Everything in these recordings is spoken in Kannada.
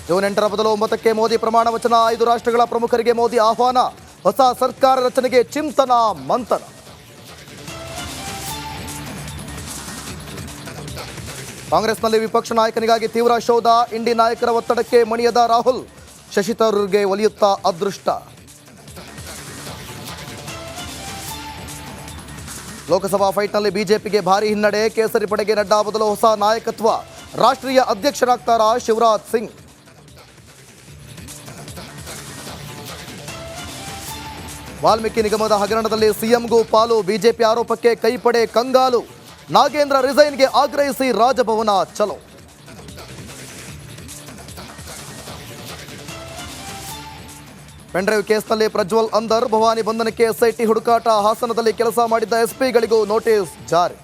ಜೂನ್ 8ರ ಬದಲು 9ಕ್ಕೆ ಮೋದಿ ಪ್ರಮಾಣ ವಚನ. 5 ರಾಷ್ಟ್ರಗಳ ಪ್ರಮುಖರಿಗೆ ಮೋದಿ ಆಹ್ವಾನ. ಹೊಸ ಸರ್ಕಾರ ರಚನೆಗೆ ಚಿಂತನ ಮಂಥನ. ಕಾಂಗ್ರೆಸ್ನಲ್ಲಿ ವಿಪಕ್ಷ ನಾಯಕನಿಗಾಗಿ ತೀವ್ರ ಶೋಧ. ಇಂಡಿ ನಾಯಕರ ಒತ್ತಡಕ್ಕೆ ಮಣಿಯದ ರಾಹುಲ್. ಶಶಿ ತರೂರ್ಗೆ ಒಲಿಯುತ್ತಾ ಅದೃಷ್ಟ. ಲೋಕಸಭಾ ಫೈಟ್ನಲ್ಲಿ ಬಿಜೆಪಿಗೆ ಭಾರಿ ಹಿನ್ನಡೆ. ಕೇಸರಿ ಪಡೆಗೆ ನಡ್ಡಾ ಬದಲು ಹೊಸ ನಾಯಕತ್ವ. ರಾಷ್ಟ್ರೀಯ ಅಧ್ಯಕ್ಷರಾಗ್ತಾರಾ ಶಿವರಾಜ್ ಸಿಂಗ್. ವಾಲ್ಮೀಕಿ ನಿಗಮದ ಹಗರಣದಲ್ಲಿ ಸಿಎಂಗೂ ಪಾಲು. ಬಿಜೆಪಿ ಆರೋಪಕ್ಕೆ ಕೈಪಡೆ ಕಂಗಾಲು. ನಾಗೇಂದ್ರ ರಿಸೈನ್ಗೆ ಆಗ್ರಹಿಸಿ ರಾಜಭವನ ಚಲೋ. ಪೆನ್ಡ್ರೈವ್ ಕೇಸ್ನಲ್ಲಿ ಪ್ರಜ್ವಲ್ ಅಂದರ್. ಭವಾನಿ ಬಂಧನಕ್ಕೆ ಎಸ್ಐಟಿ ಹುಡುಕಾಟ. ಹಾಸನದಲ್ಲಿ ಕೆಲಸ ಮಾಡಿದ್ದ ಎಸ್ಪಿಗಳಿಗೂ ನೋಟಿಸ್ ಜಾರಿ.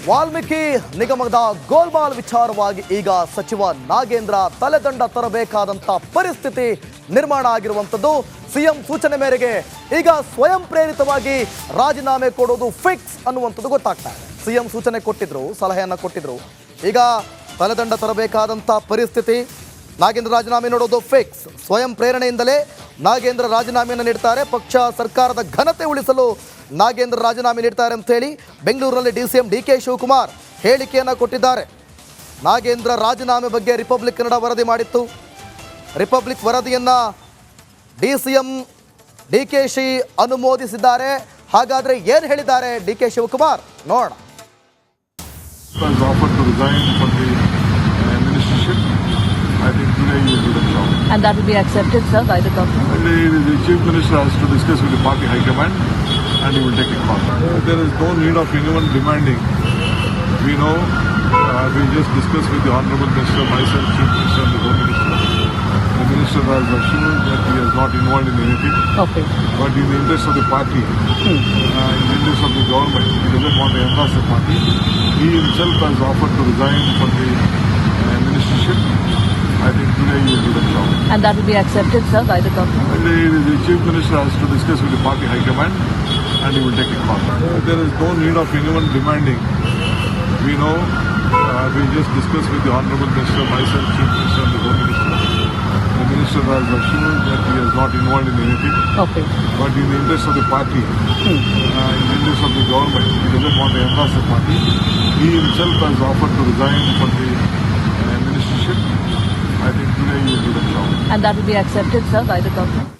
ವಾಲ್ಮೀಕಿ ನಿಗಮದ ಗೋಲ್ಮಾಲ್ ವಿಚಾರವಾಗಿ ಈಗ ಸಚಿವ ನಾಗೇಂದ್ರ ತಲೆದಂಡ ತರಬೇಕಾದಂಥ ಪರಿಸ್ಥಿತಿ ನಿರ್ಮಾಣ ಆಗಿರುವಂಥದ್ದು. ಸಿಎಂ ಸೂಚನೆ ಮೇರೆಗೆ ಈಗ ಸ್ವಯಂ ಪ್ರೇರಿತವಾಗಿ ರಾಜೀನಾಮೆ ಕೊಡೋದು ಫಿಕ್ಸ್ ಅನ್ನುವಂಥದ್ದು ಗೊತ್ತಾಗ್ತಾ ಇದೆ. ಸಿಎಂ ಸೂಚನೆ ಕೊಟ್ಟಿದ್ರು, ಸಲಹೆಯನ್ನು ಕೊಟ್ಟಿದ್ರು. ಈಗ ತಲೆದಂಡ ತರಬೇಕಾದಂಥ ಪರಿಸ್ಥಿತಿ. ನಾಗೇಂದ್ರ ರಾಜೀನಾಮೆ ನೋಡೋದು ಫಿಕ್ಸ್. ಸ್ವಯಂ ಪ್ರೇರಣೆಯಿಂದಲೇ ನಾಗೇಂದ್ರ ರಾಜೀನಾಮೆಯನ್ನು ನೀಡ್ತಾರೆ. ಪಕ್ಷ ಸರ್ಕಾರದ ಘನತೆ ಉಳಿಸಲು ನಾಗೇಂದ್ರ ರಾಜೀನಾಮೆ ನೀಡ್ತಾರೆ ಅಂತ ಹೇಳಿ ಬೆಂಗಳೂರಿನಲ್ಲಿ ಡಿಸಿಎಂ ಡಿಕೆ ಶಿವಕುಮಾರ್ ಹೇಳಿಕೆಯನ್ನು ಕೊಟ್ಟಿದ್ದಾರೆ. ನಾಗೇಂದ್ರ ರಾಜೀನಾಮೆ ಬಗ್ಗೆ ರಿಪಬ್ಲಿಕ್ ಕನ್ನಡ ವರದಿ ಮಾಡಿತ್ತು. ರಿಪಬ್ಲಿಕ್ ವರದಿಯನ್ನು ಡಿಸಿಎಂ ಡಿಕೆಶಿ ಅನುಮೋದಿಸಿದ್ದಾರೆ. ಹಾಗಾದರೆ ಏನು ಹೇಳಿದ್ದಾರೆ ಡಿಕೆ ಶಿವಕುಮಾರ್ ನೋಡೋಣ. I think today you will do the job. And that will be accepted, sir, by the government? The Chief Minister has to discuss with the party high command and he will take it forward. There is no need of anyone demanding. We know, we just discussed with the Honorable Minister, myself, Chief Minister and the Home Minister. The Minister has assured that he is not involved in anything. Okay. But in the interest of the party, in the interest of the government, he doesn't want to embarrass the party. He himself has offered to resign from the ministership. I think today you will do the job. And that will be accepted, sir, by the government? The Chief Minister has to discuss with the party high command and he will take it forward. There is no need of anyone demanding. We know, we just discussed with the Honorable Minister, myself, Chief Minister and the Home Minister. The Minister has assured that he is not involved in anything. Okay. But in the interest of the party, in the interest of the government, he doesn't want to embarrass the party. He himself has offered to resign from the ministership. I think today you will do the job. And that will be accepted, sir, by the government?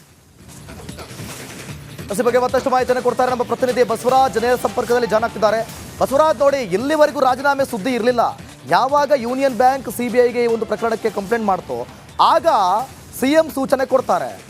ಈ ಬಗ್ಗೆ ಮತ್ತಷ್ಟು ಮಾಹಿತಿಯನ್ನು ಕೊಡ್ತಾರೆ ನಮ್ಮ ಪ್ರತಿನಿಧಿ ಬಸವರಾಜ್. ನೇರ ಸಂಪರ್ಕದಲ್ಲಿ ಜಾಯ್ನ್ ಆಗ್ತಿದ್ದಾರೆ. ಬಸವರಾಜ್, ನೋಡಿ, ಇಲ್ಲಿವರೆಗೂ ರಾಜೀನಾಮೆ ಸುದ್ದಿ ಇರಲಿಲ್ಲ. ಯಾವಾಗ ಯೂನಿಯನ್ ಬ್ಯಾಂಕ್ ಸಿಬಿಐಗೆ ಈ ಒಂದು ಪ್ರಕರಣಕ್ಕೆ ಕಂಪ್ಲೇಂಟ್ ಮಾಡ್ತೋ ಆಗ ಸಿಎಂ ಸೂಚನೆ ಕೊಡ್ತಾರೆ.